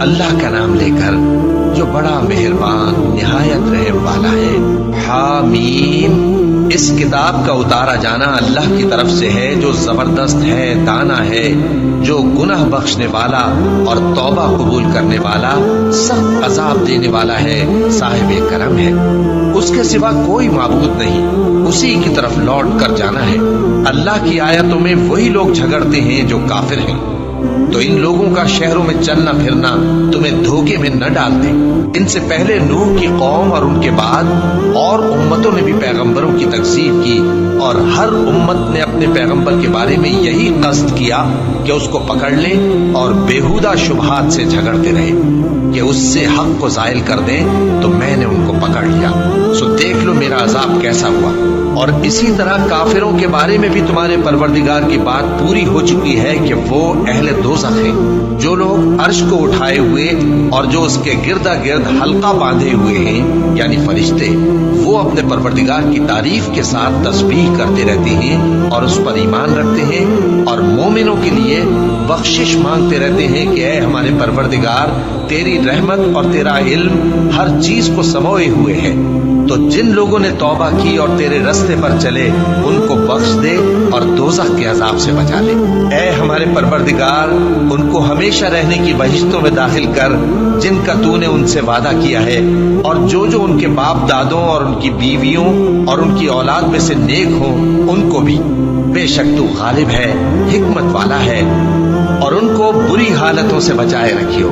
اللہ کا نام لے کر جو بڑا مہربان نہایت رحم والا ہے۔ حامیم، اس کتاب کا اتارا جانا اللہ کی طرف سے ہے جو زبردست ہے، دانا ہے، جو گناہ بخشنے والا اور توبہ قبول کرنے والا، سخت عذاب دینے والا ہے، صاحب کرم ہے۔ اس کے سوا کوئی معبود نہیں، اسی کی طرف لوٹ کر جانا ہے۔ اللہ کی آیتوں میں وہی لوگ جھگڑتے ہیں جو کافر ہیں، تو ان لوگوں کا شہروں میں چلنا پھرنا تمہیں دھوکے میں نہ ڈال دے۔ ان سے پہلے نوح کی قوم اور ان کے بعد اور امتوں نے بھی پیغمبروں کی تکذیب کی، اور ہر امت نے اپنے پیغمبر کے بارے میں یہی قصد کیا کہ اس کو پکڑ لیں اور بیہودہ شبہات سے جھگڑتے رہے کہ اس سے حق کو زائل کر دیں، تو میں نے ان کو پکڑ لیا، سو دیکھ لو میرا عذاب کیسا ہوا۔ اور اسی طرح کافروں کے بارے میں بھی تمہارے پروردگار کی بات پوری ہو چکی ہے کہ وہ اہل دوزخ ہیں۔ جو لوگ عرش کو اٹھائے ہوئے اور جو اس کے گردا گرد حلقہ باندھے ہوئے ہیں یعنی فرشتے، وہ اپنے پروردگار کی تعریف کے ساتھ تسبیح کرتے رہتے ہیں اور اس پر ایمان رکھتے ہیں، اور مومنوں کے لیے بخشش مانگتے رہتے ہیں کہ اے ہمارے پروردگار، تیری رحمت اور تیرا علم ہر چیز کو سموئے ہوئے ہے، تو جن لوگوں نے توبہ کی اور تیرے رستے پر چلے ان کو بخش دے اور دوزخ کے عذاب سے بچا لے۔ اے ہمارے پروردگار، ان کو ہمیشہ رہنے کی بہشتوں میں داخل کر جن کا تو نے ان سے وعدہ کیا ہے، اور جو جو ان کے باپ دادوں اور ان کی بیویوں اور ان کی اولاد میں سے نیک ہوں ان کو بھی، بے شک تو غالب ہے، حکمت والا ہے، اور ان کو بری حالتوں سے بچائے رکھیو،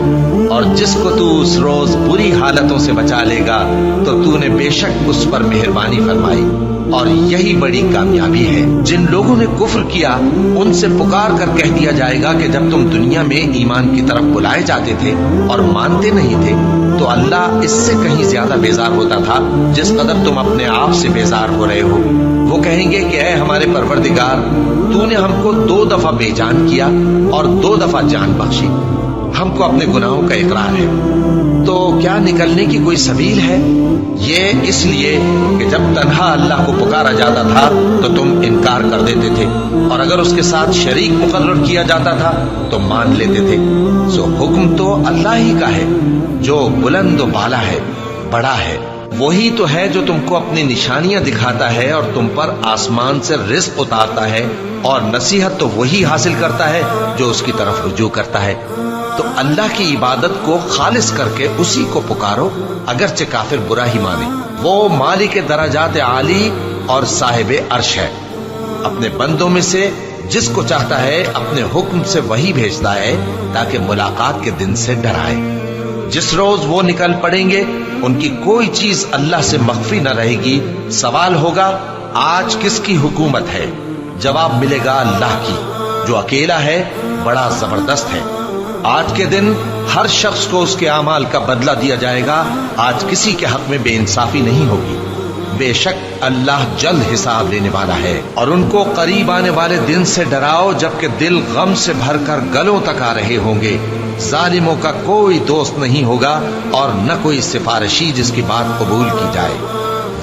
اور جس کو تو اس روز بری حالتوں سے بچا لے گا تو تو نے بے شک اس پر مہربانی فرمائی، اور یہی بڑی کامیابی ہے۔ جن لوگوں نے کفر کیا ان سے پکار کر کہہ دیا جائے گا کہ جب تم دنیا میں ایمان کی طرف بلائے جاتے تھے اور مانتے نہیں تھے تو اللہ اس سے کہیں زیادہ بیزار ہوتا تھا جس قدر تم اپنے آپ سے بیزار ہو رہے ہو۔ وہ کہیں گے کہ اے ہمارے پروردگار، تو نے ہم کو 2 دفعہ بے جان کیا اور 2 دفعہ جان بخشی، ہم کو اپنے گناہوں کا اقرار ہے، تو کیا نکلنے کی کوئی سبیل ہے؟ یہ اس لیے کہ جب تنہا اللہ کو پکارا جاتا تھا تو تم انکار کر دیتے تھے، اور اگر اس کے ساتھ شریک مقرر کیا جاتا تھا تو مان لیتے تھے۔ سو حکم تو اللہ ہی کا ہے جو بلند و بالا ہے، بڑا ہے۔ وہی تو ہے جو تم کو اپنی نشانیاں دکھاتا ہے اور تم پر آسمان سے رزق اتارتا ہے، اور نصیحت تو وہی حاصل کرتا ہے جو اس کی طرف رجوع کرتا ہے۔ تو اللہ کی عبادت کو خالص کر کے اسی کو پکارو، اگرچہ کافر برا ہی مانے۔ وہ مالک درجات عالی اور صاحب عرش ہے، اپنے بندوں میں سے جس کو چاہتا ہے اپنے حکم سے وہی بھیجتا ہے تاکہ ملاقات کے دن سے ڈرائے۔ جس روز وہ نکل پڑیں گے ان کی کوئی چیز اللہ سے مخفی نہ رہے گی۔ سوال ہوگا آج کس کی حکومت ہے؟ جواب ملے گا اللہ کی، جو اکیلا ہے، بڑا زبردست ہے۔ آج کے دن ہر شخص کو اس کے اعمال کا بدلہ دیا جائے گا، آج کسی کے حق میں بے انصافی نہیں ہوگی۔ بے شک اللہ جلد حساب لینے والا ہے۔ اور ان کو قریب آنے والے دن سے ڈراؤ جبکہ دل غم سے بھر کر گلوں تک آ رہے ہوں گے۔ ظالموں کا کوئی دوست نہیں ہوگا اور نہ کوئی سفارشی جس کی بات قبول کی جائے۔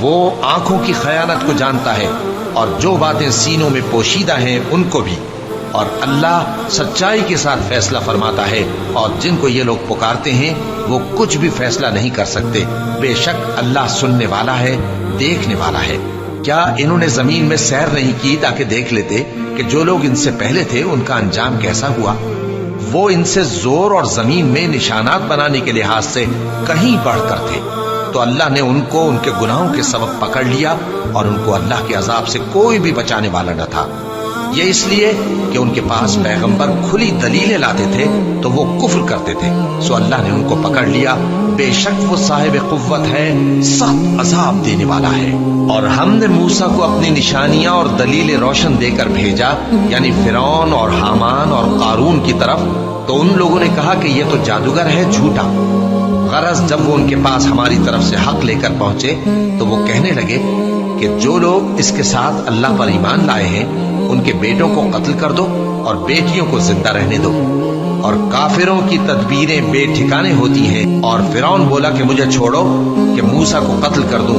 وہ آنکھوں کی خیانت کو جانتا ہے اور جو باتیں سینوں میں پوشیدہ ہیں ان کو بھی، اور اللہ سچائی کے ساتھ فیصلہ فرماتا ہے، اور جن کو یہ لوگ پکارتے ہیں وہ کچھ بھی فیصلہ نہیں کر سکتے۔ بے شک اللہ سننے والا ہے، دیکھنے والا ہے۔ کیا انہوں نے زمین میں سیر نہیں کی تاکہ دیکھ لیتے کہ جو لوگ ان سے پہلے تھے ان کا انجام کیسا ہوا؟ وہ ان سے زور اور زمین میں نشانات بنانے کے لحاظ سے کہیں بڑھ کر تھے، تو اللہ نے ان کو ان کے گناہوں کے سبب پکڑ لیا، اور ان کو اللہ کے عذاب سے کوئی بھی بچانے والا نہ تھا۔ یہ اس لیے کہ ان کے پاس پیغمبر کھلی دلیلیں لاتے تھے تو وہ کفر کرتے تھے، سو اللہ نے ان کو پکڑ لیا۔ بے شک وہ صاحب قوت ہے، سخت عذاب دینے والا ہے۔ اور ہم نے موسیٰ کو اپنی نشانیاں اور دلیلیں روشن دے کر بھیجا، یعنی فرعون اور حامان اور قارون کی طرف، تو ان لوگوں نے کہا کہ یہ تو جادوگر ہے، جھوٹا۔ غرض جب وہ ان کے پاس ہماری طرف سے حق لے کر پہنچے تو وہ کہنے لگے کہ جو لوگ اس کے ساتھ اللہ پر ایمان لائے ہیں ان کے بیٹوں کو قتل کر دو اور بیٹیوں کو زندہ رہنے دو۔ اور کافروں کی تدبیریں بے ٹھکانے ہوتی ہیں، اور فرعون بولا کہ مجھے چھوڑو کہ موسیٰ کو قتل کر دوں،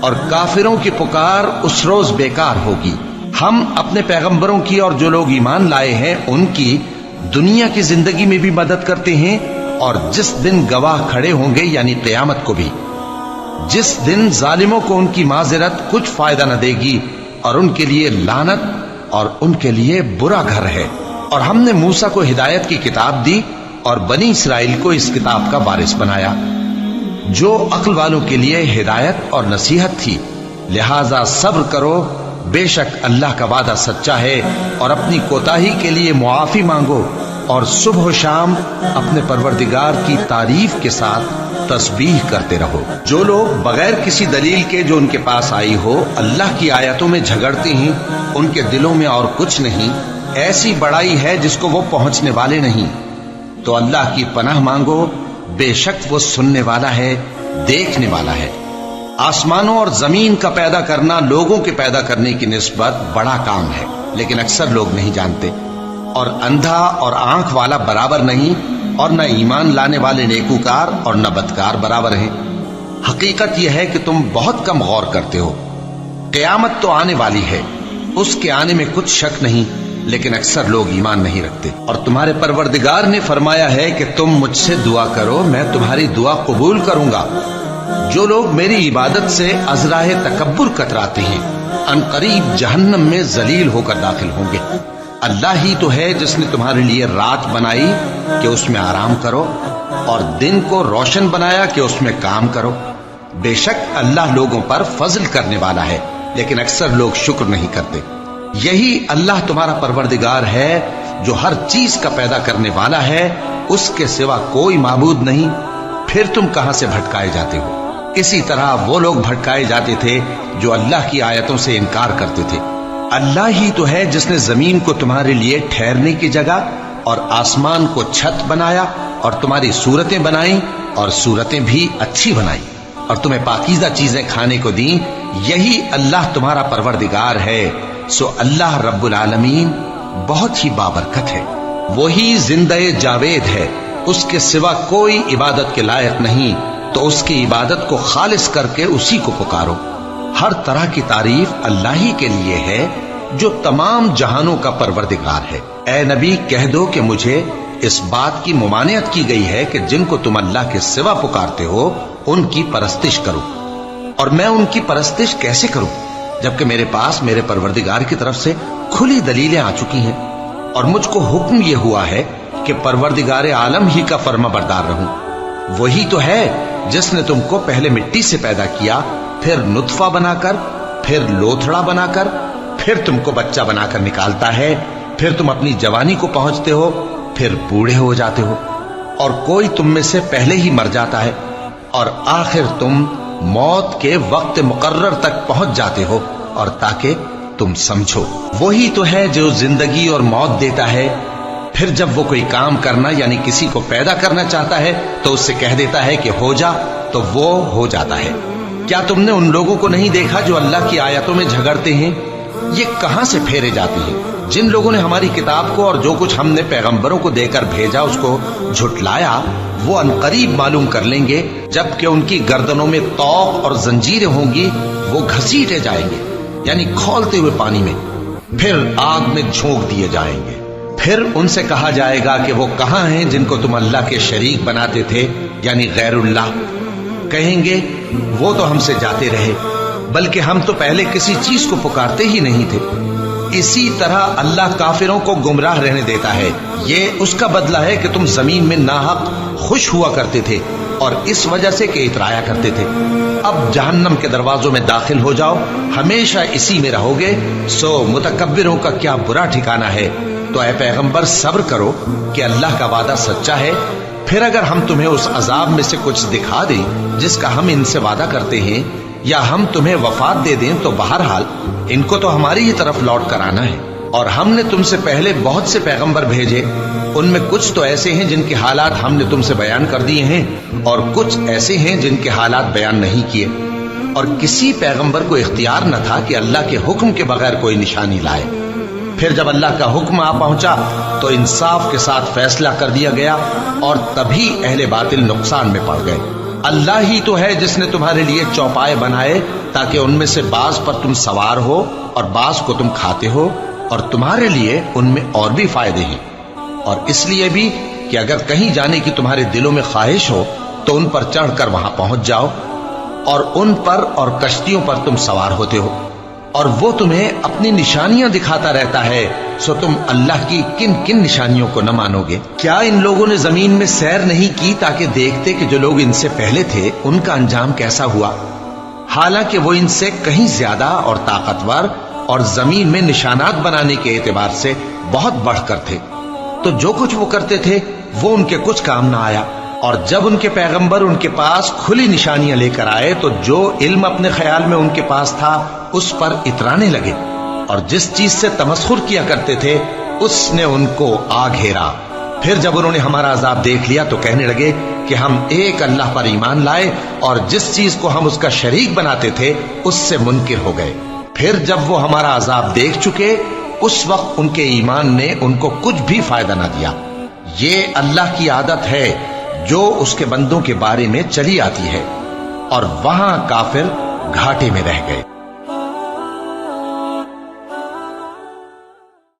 اور کافروں کی پکار اس روز بیکار ہوگی۔ ہم اپنے پیغمبروں کی اور جو لوگ ایمان لائے ہیں ان کی دنیا کی زندگی میں بھی مدد کرتے ہیں، اور جس دن گواہ کھڑے ہوں گے یعنی قیامت کو بھی، جس دن ظالموں کو ان کی معذرت کچھ فائدہ نہ دے گی، اور ان کے لیے لعنت اور ان کے لیے برا گھر ہے۔ اور ہم نے موسیٰ کو ہدایت کی کتاب دی اور بنی اسرائیل کو اس کتاب کا وارث بنایا، جو عقل والوں کے لیے ہدایت اور نصیحت تھی۔ لہذا صبر کرو، بے شک اللہ کا وعدہ سچا ہے، اور اپنی کوتاہی کے لیے معافی مانگو، اور صبح و شام اپنے پروردگار کی تعریف کے ساتھ تسبیح کرتے رہو۔ جو لوگ بغیر کسی دلیل کے جو ان کے پاس آئی ہو اللہ کی آیتوں میں جھگڑتے ہیں، ان کے دلوں میں اور کچھ نہیں، ایسی بڑائی ہے جس کو وہ پہنچنے والے نہیں۔ تو اللہ کی پناہ مانگو، بے شک وہ سننے والا ہے، دیکھنے والا ہے۔ آسمانوں اور زمین کا پیدا کرنا لوگوں کے پیدا کرنے کی نسبت بڑا کام ہے، لیکن اکثر لوگ نہیں جانتے۔ اور اندھا اور آنکھ والا برابر نہیں، اور نہ ایمان لانے والے نیکوکار اور نہ بدکار برابر ہیں۔ حقیقت یہ ہے کہ تم بہت کم غور کرتے ہو۔ قیامت تو آنے والی ہے، اس کے آنے میں کچھ شک نہیں، لیکن اکثر لوگ ایمان نہیں رکھتے۔ اور تمہارے پروردگار نے فرمایا ہے کہ تم مجھ سے دعا کرو، میں تمہاری دعا قبول کروں گا۔ جو لوگ میری عبادت سے ازراہ تکبر کتراتے ہیں، ان قریب جہنم میں ذلیل ہو کر داخل ہوں گے۔ اللہ ہی تو ہے جس نے تمہارے لیے رات بنائی کہ اس میں آرام کرو، اور دن کو روشن بنایا کہ اس میں کام کرو۔ بے شک اللہ لوگوں پر فضل کرنے والا ہے، لیکن اکثر لوگ شکر نہیں کرتے۔ یہی اللہ تمہارا پروردگار ہے جو ہر چیز کا پیدا کرنے والا ہے، اس کے سوا کوئی معبود نہیں، پھر تم کہاں سے بھٹکائے جاتے ہو؟ اسی طرح وہ لوگ بھٹکائے جاتے تھے جو اللہ کی آیتوں سے انکار کرتے تھے۔ اللہ ہی تو ہے جس نے زمین کو تمہارے لیے ٹھہرنے کی جگہ اور آسمان کو چھت بنایا، اور تمہاری صورتیں بنائیں اور صورتیں بھی اچھی بنائی، اور تمہیں پاکیزہ چیزیں کھانے کو دیں۔ یہی اللہ تمہارا پروردگار ہے، سو اللہ رب العالمین بہت ہی بابرکت ہے۔ وہی زندہ جاوید ہے، اس کے سوا کوئی عبادت کے لائق نہیں، تو اس کی عبادت کو خالص کر کے اسی کو پکارو۔ ہر طرح کی تعریف اللہ ہی کے لیے ہے جو تمام جہانوں کا پروردگار ہے۔ اے نبی کہہ دو کہ مجھے اس بات کی ممانعت کی گئی ہے کہ جن کو تم اللہ کے سوا پکارتے ہو ان کی پرستش کرو، اور میں ان کی پرستش کیسے کروں جبکہ میرے پاس میرے پروردگار کی طرف سے کھلی دلیلیں آ چکی ہیں، اور مجھ کو حکم یہ ہوا ہے کہ پروردگار عالم ہی کا فرما بردار رہوں۔ وہی تو ہے جس نے تم کو پہلے مٹی سے پیدا کیا، پھر نطفہ بنا کر، پھر لوتھڑا بنا کر، پھر تم کو بچہ بنا کر نکالتا ہے، پھر تم اپنی جوانی کو پہنچتے ہو، پھر بوڑھے ہو جاتے ہو، اور کوئی تم میں سے پہلے ہی مر جاتا ہے، اور آخر تم موت کے وقت مقرر تک پہنچ جاتے ہو، اور تاکہ تم سمجھو۔ وہی تو ہے جو زندگی اور موت دیتا ہے، پھر جب وہ کوئی کام کرنا یعنی کسی کو پیدا کرنا چاہتا ہے تو اس سے کہہ دیتا ہے کہ ہو جا، تو وہ ہو جاتا ہے۔ کیا تم نے ان لوگوں کو نہیں دیکھا جو اللہ کی آیتوں میں جھگڑتے ہیں؟ یہ کہاں سے پھیرے جاتے ہیں؟ جن لوگوں نے ہماری کتاب کو اور جو کچھ ہم نے پیغمبروں کو دے کر بھیجا اس کو جھٹلایا، وہ انقریب معلوم کر لیں گے، جبکہ ان کی گردنوں میں طوق اور زنجیریں ہوں گی، وہ گھسیٹے جائیں گے یعنی کھولتے ہوئے پانی میں، پھر آگ میں جھونک دیے جائیں گے۔ پھر ان سے کہا جائے گا کہ وہ کہاں ہیں جن کو تم اللہ کے شریک بناتے تھے یعنی غیر اللہ؟ کہیں گے وہ تو ہم سے جاتے رہے، بلکہ ہم تو پہلے کسی چیز کو پکارتے ہی نہیں تھے۔ اسی طرح اللہ کافروں کو گمراہ رہنے دیتا ہے، یہ اس کا بدلہ ہے کہ تم زمین میں ناحق خوش ہوا کرتے تھے، اور اس وجہ سے کہ اترایا کرتے تھے۔ اب جہنم کے دروازوں میں داخل ہو جاؤ، ہمیشہ اسی میں رہو گے، سو متکبروں کا کیا برا ٹھکانہ ہے۔ تو اے پیغمبر صبر کرو کہ اللہ کا وعدہ سچا ہے، پھر اگر ہم تمہیں اس عذاب میں سے کچھ دکھا دیں جس کا ہم ان سے وعدہ کرتے ہیں، یا ہم تمہیں وفات دے دیں، تو بہرحال ان کو تو ہماری ہی طرف لوٹ کر آنا ہے۔ اور ہم نے تم سے پہلے بہت سے پیغمبر بھیجے، ان میں کچھ تو ایسے ہیں جن کے حالات ہم نے تم سے بیان کر دیے ہیں، اور کچھ ایسے ہیں جن کے حالات بیان نہیں کیے۔ اور کسی پیغمبر کو اختیار نہ تھا کہ اللہ کے حکم کے بغیر کوئی نشانی لائے۔ پھر جب اللہ کا حکم آ پہنچا تو انصاف کے ساتھ فیصلہ کر دیا گیا، اور تبھی اہل باطل نقصان میں پڑ گئے۔ اللہ ہی تو ہے جس نے تمہارے لیے چوپائے بنائے تاکہ ان میں سے بعض پر تم سوار ہو اور بعض کو تم کھاتے ہو، اور تمہارے لیے ان میں اور بھی فائدے ہیں، اور اس لیے بھی کہ اگر کہیں جانے کی تمہارے دلوں میں خواہش ہو تو ان پر چڑھ کر وہاں پہنچ جاؤ، اور ان پر اور کشتیوں پر تم سوار ہوتے ہو، اور وہ تمہیں اپنی نشانیاں دکھاتا رہتا ہے، سو تم اللہ کی کن کن نشانیوں کو نہ مانو گے؟ کیا ان لوگوں نے زمین میں سیر نہیں کی تاکہ دیکھتے کہ جو لوگ ان سے پہلے تھے ان کا انجام کیسا ہوا؟ حالانکہ وہ ان سے کہیں زیادہ اور طاقتور اور زمین میں نشانات بنانے کے اعتبار سے بہت بڑھ کر تھے، تو جو کچھ وہ کرتے تھے وہ ان کے کچھ کام نہ آیا۔ اور جب ان کے پیغمبر ان کے پاس کھلی نشانیاں لے کر آئے تو جو علم اپنے خیال میں ان کے پاس تھا اس پر اترانے لگے، اور جس چیز سے تمسخر کیا کرتے تھے اس نے ان کو آ گھیرا۔ پھر جب انہوں نے ہمارا عذاب دیکھ لیا تو کہنے لگے کہ ہم ایک اللہ پر ایمان لائے، اور جس چیز کو ہم اس کا شریک بناتے تھے اس سے منکر ہو گئے۔ پھر جب وہ ہمارا عذاب دیکھ چکے اس وقت ان کے ایمان نے ان کو کچھ بھی فائدہ نہ دیا۔ یہ اللہ کی عادت ہے جو اس کے بندوں کے بارے میں چلی آتی ہے، اور وہاں کافر گھاٹے میں رہ گئے۔